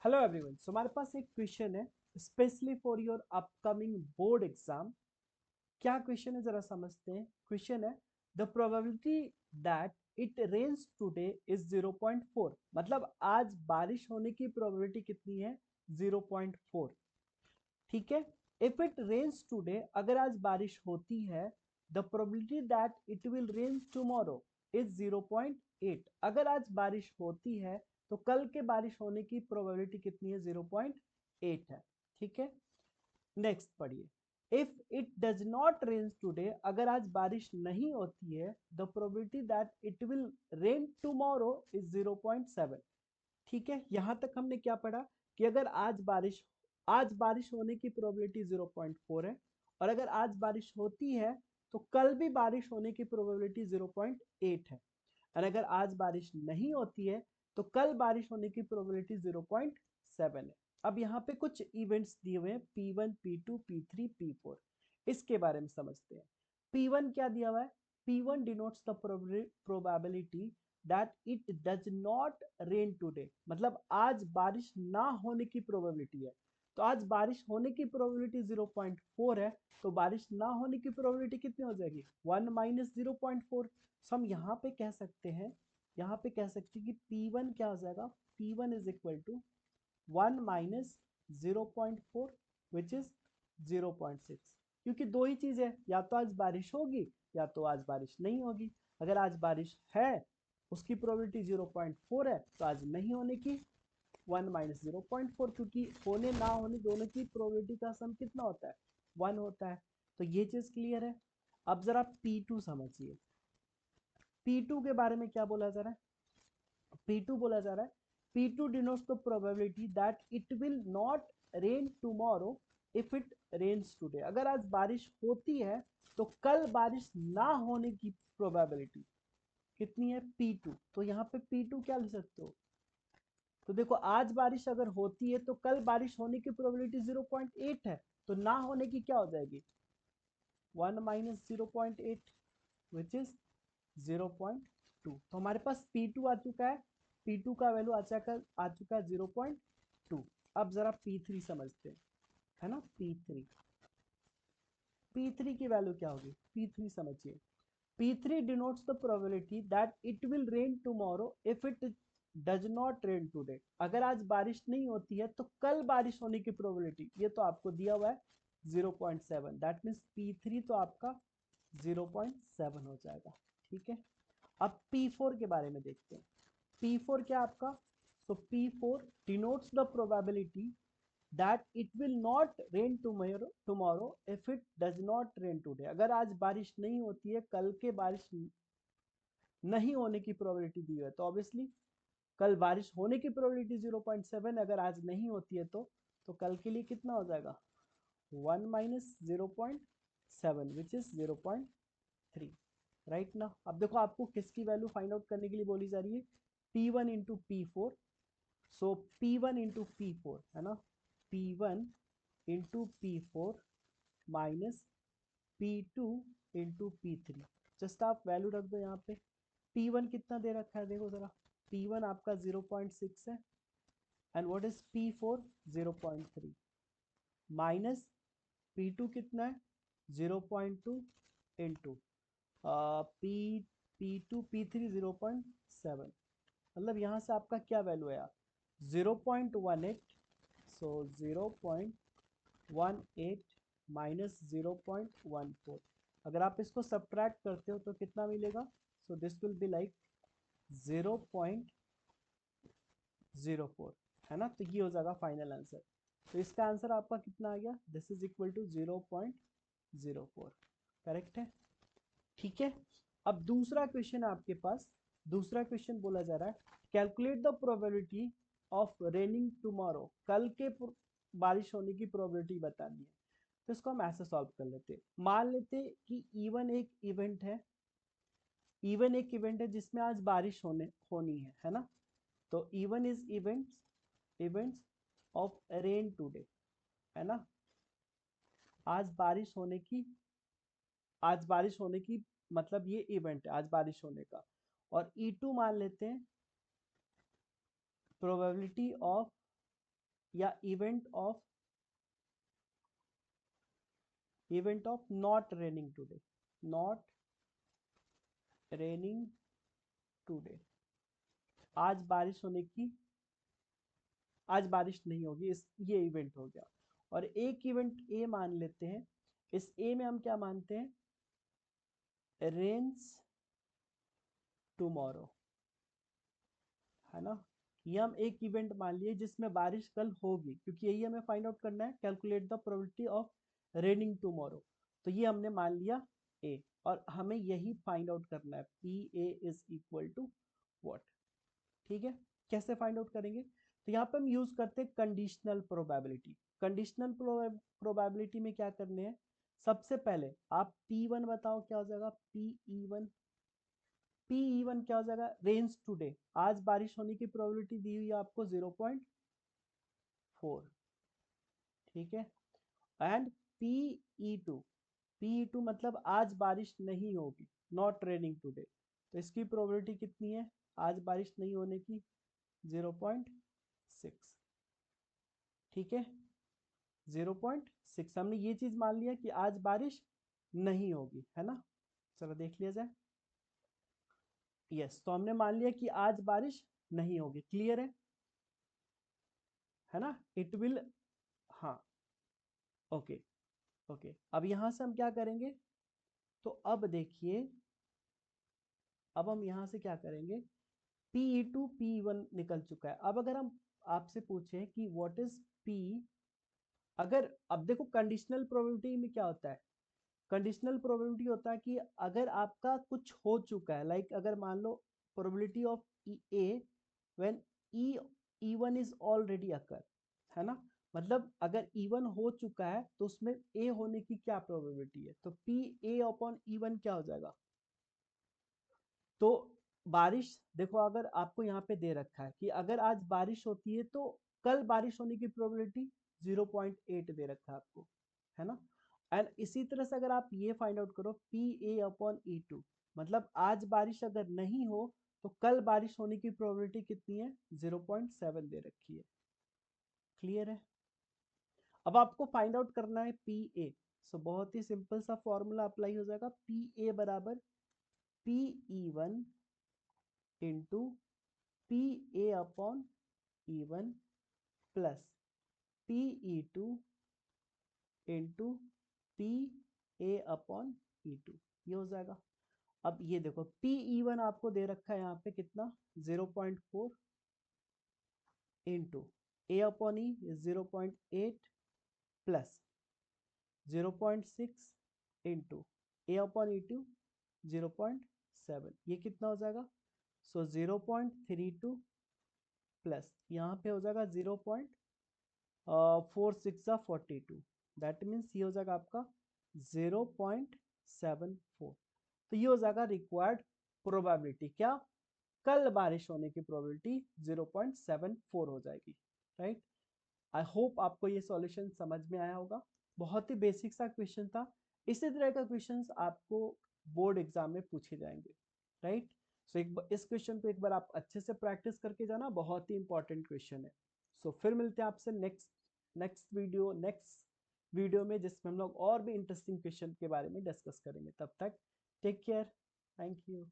Hello everyone. सो हमारे पास एक question है specially for your upcoming board exam. क्या क्वेश्चन है जरा समझते हैं। क्वेश्चन है the probability that it rains today is 0.4। मतलब आज बारिश होने की प्रोबेबिलिटी कितनी है? 0.4। ठीक है। इफ इट रेन्स टुडे, अगर आज बारिश होती है, the probability that it will rain tomorrow is 0.8। अगर आज बारिश होती है तो कल के बारिश होने की प्रोबेबिलिटी कितनी है? 0.8 है। ठीक है। नेक्स्ट पढ़िए। If it does not rain today, अगर आज बारिश नहीं होती है, the probability that it will rain tomorrow is 0.7। ठीक है। यहां तक हमने क्या पढ़ा कि अगर आज बारिश होने की प्रोबेबिलिटी 0.4 है, और अगर आज बारिश होती है तो कल भी बारिश होने की प्रोबेबिलिटी 0.8 है, और अगर आज बारिश नहीं होती है तो कल बारिश होने की प्रोबेबिलिटी 0.7 है। अब यहाँ पे कुछ इवेंट्स दिए हुए हैं P1, P2, P3, P4। इसके बारे में समझते हैं। P1 क्या दिया हुआ है? P1 denotes the probability that it does not rain today. मतलब आज बारिश ना होने की प्रोबेबिलिटी है। तो आज बारिश होने की प्रोबेबिलिटी 0.4 है, तो बारिश ना होने की प्रोबेबिलिटी कितनी हो जाएगी? 1 माइनस 0.4। सो हम यहाँ पे कह सकते हैं, कि P1 क्या हो जाएगा? P1 is equal to 1 minus 0.4 which is 0.6। क्योंकि दो ही चीज है, या तो आज बारिश होगी या तो आज बारिश नहीं होगी। अगर आज बारिश है, उसकी प्रोबेबिलिटी 0.4 है, तो आज नहीं होने की 1 माइनस 0.4, क्योंकि होने ना होने दोनों की प्रोबेबिलिटी का सम कितना होता है? 1 होता है। तो ये चीज क्लियर है। अब जरा P2 समझिए। P2 के बारे में क्या बोला जा रहा है? P2 बोला जा रहा है, P2 denotes the probability that it will not rain tomorrow if it rains today। अगर आज बारिश होती है तो कल बारिश ना होने की प्रोबेबिलिटी कितनी है? P2। तो यहाँ पे P2 क्या लिख सकते हो? तो देखो, आज बारिश अगर होती है तो कल बारिश होने की प्रोबेबिलिटी 0.8 है, तो ना होने की क्या हो जाएगी? 1 माइनस 0.8 विच इज 0.2। तो हमारे पास P2 आ चुका है। P2 का वैल्यू आ चुका है 0.2। अब जरा P3 समझते हैं, है ना। P3 की वैल्यू क्या होगी? P3 समझिए। P3 denotes the probability that it will rain tomorrow if it does not rain today। अगर आज बारिश नहीं होती है तो कल बारिश होने की प्रोबेबिलिटी, ये तो आपको दिया हुआ है 0.7। दैट मीन्स P3 तो आपका 0.7 हो जाएगा। ठीक है। अब P4 के बारे में देखते हैं। P4 क्या आपका? सो P4 denotes the probability that it will not rain tomorrow if it does not rain today। अगर आज बारिश नहीं होती है, कल के बारिश नहीं होने की प्रोबेबिलिटी दी है, तो ऑब्वियसली कल बारिश होने की प्रोबेबिलिटी 0.7, अगर आज नहीं होती है तो कल के लिए कितना हो जाएगा? 1 माइनस 0.7 विच इज 0.3। राइट ना। अब देखो, आपको किसकी वैल्यू फाइंड आउट करने के लिए बोली जा रही है? P1 into P4। सो P1 इंटू P4 है ना, P1 into P4 minus P2 into P3। Just आप वैल्यू रख दो यहाँ पे। P1 कितना दे रखा है देखो जरा। P1 आपका 0.6 है, and what is P4? 0.3 minus P2 कितना है? 0.2 इंटू पी P2 P3 0.7। मतलब यहाँ से आपका क्या वैल्यू आया? 0.18। सो 0.18 माइनस 0.14। अगर आप इसको सब्ट्रैक्ट करते हो तो कितना मिलेगा? So this will be like 0.04, है ना। तो ये हो जाएगा फाइनल आंसर। तो इसका आंसर आपका कितना आ गया? This is equal to 0.04। Correct है। ठीक है। अब दूसरा क्वेश्चन है आपके पास। दूसरा क्वेश्चन बोला जा रहा है, calculate the probability of raining tomorrow. कल के बारिश होने की प्रोबेबिलिटी बतानी है। तो इसको हम ऐसे सॉल्व कर लेते हैं। मान लेते कि इवन एक इवेंट है जिसमें आज बारिश होनी है ना। तो even is events of rain today, है ना। आज बारिश होने की आज बारिश होने की मतलब ये इवेंट है आज बारिश होने का। और E2 मान लेते हैं, प्रोबेबिलिटी ऑफ या event of not raining today, not raining today, आज बारिश होने की, आज बारिश नहीं होगी, इस ये इवेंट हो गया। और एक इवेंट ए मान लेते हैं, इस ए में हम क्या मानते हैं, रेन्स टुमारो, है ना। ये हम एक इवेंट मान लिए जिसमें बारिश कल होगी, क्योंकि यही हमें फाइंड आउट करना है, calculate the probability of raining tomorrow. तो ये हमने मान लिया ए, और हमें यही फाइंड आउट करना है, P A is equal to what. ठीक है, कैसे फाइंड आउट करेंगे, तो यहाँ पे हम यूज करते हैं कंडीशनल प्रोबेबिलिटी। कंडीशनल प्रोबेबिलिटी में क्या करने हैं, सबसे पहले आप P1 बताओ क्या हो जाएगा, P1 क्या हो जाएगा, रेन्स टुडे, आज बारिश होने की प्रोबेबिलिटी दी हुई है आपको 0.4, ठीक है। एंड Pe2 मतलब आज बारिश नहीं होगी, नॉट रेनिंग टुडे, तो इसकी प्रोबेबिलिटी कितनी है, आज बारिश नहीं होने की 0.6, ठीक है, 0.6। हमने ये चीज मान लिया कि आज बारिश नहीं होगी, है ना। चलो देख लिया जाए, यस, तो हमने मान लिया कि आज बारिश नहीं होगी, क्लियर है ना, इट विल, हाँ, ओके ओके। अब यहां से हम क्या करेंगे, तो अब देखिए, अब हम यहां से क्या करेंगे, Pe2 P1 निकल चुका है। अब अगर हम आपसे पूछें कि व्हाट इज P, अगर, अब देखो कंडीशनल प्रोबेबिलिटी में क्या होता है, कंडीशनल प्रोबेबिलिटी होता है कि अगर आपका कुछ हो चुका है, लाइक अगर मान लो probability of A when E1 is already occur, है ना, मतलब अगर E1 हो चुका है तो उसमें ए होने की क्या प्रोबेबिलिटी है, तो पी ए अपॉन E1 क्या हो जाएगा। तो बारिश देखो, अगर आपको यहाँ पे दे रखा है कि अगर आज बारिश होती है तो कल बारिश होने की प्रोबेबिलिटी 0.8 दे रखा है आपको, है ना। एंड इसी तरह से अगर आप ये फाइंड आउट करो पी ए अपॉन E2, मतलब आज बारिश अगर नहीं हो तो कल बारिश होने की प्रोबेबिलिटी कितनी है, 0.7 दे रखी है, क्लियर है। अब आपको फाइंड आउट करना है पी ए, सो बहुत ही सिंपल सा फॉर्मूला अप्लाई हो जाएगा, पी ए बराबर Pe1 into P A upon E1 plus Pe2 into P A upon E2, ये हो जाएगा। अब ये देखो Pe1 आपको दे रखा है यहाँ पे कितना, 0.4 इंटू ए अपॉन ई 0.8 प्लस 0.6 इंटू ए अपॉन E2 0.7, ये कितना हो जाएगा, सो 0.32 प्लस यहाँ पे हो जाएगा 0.46 दैट मीन्स ये हो जाएगा आपका 0.74। तो ये हो जाएगा रिक्वायर्ड प्रोबेबिलिटी, क्या, कल बारिश होने की प्रोबेबिलिटी 0.74 हो जाएगी, राइट। आई होप आपको ये सॉल्यूशन समझ में आया होगा, बहुत ही बेसिक सा क्वेश्चन था। इसी तरह का क्वेश्चंस आपको बोर्ड एग्जाम में पूछे जाएंगे, राइट। सो इस क्वेश्चन को एक बार आप अच्छे से प्रैक्टिस करके जाना, बहुत ही इंपॉर्टेंट क्वेश्चन है। सो फिर मिलते हैं आपसे नेक्स्ट वीडियो में, जिसमें हम लोग और भी इंटरेस्टिंग क्वेश्चन के बारे में डिस्कस करेंगे। तब तक टेक केयर, थैंक यू।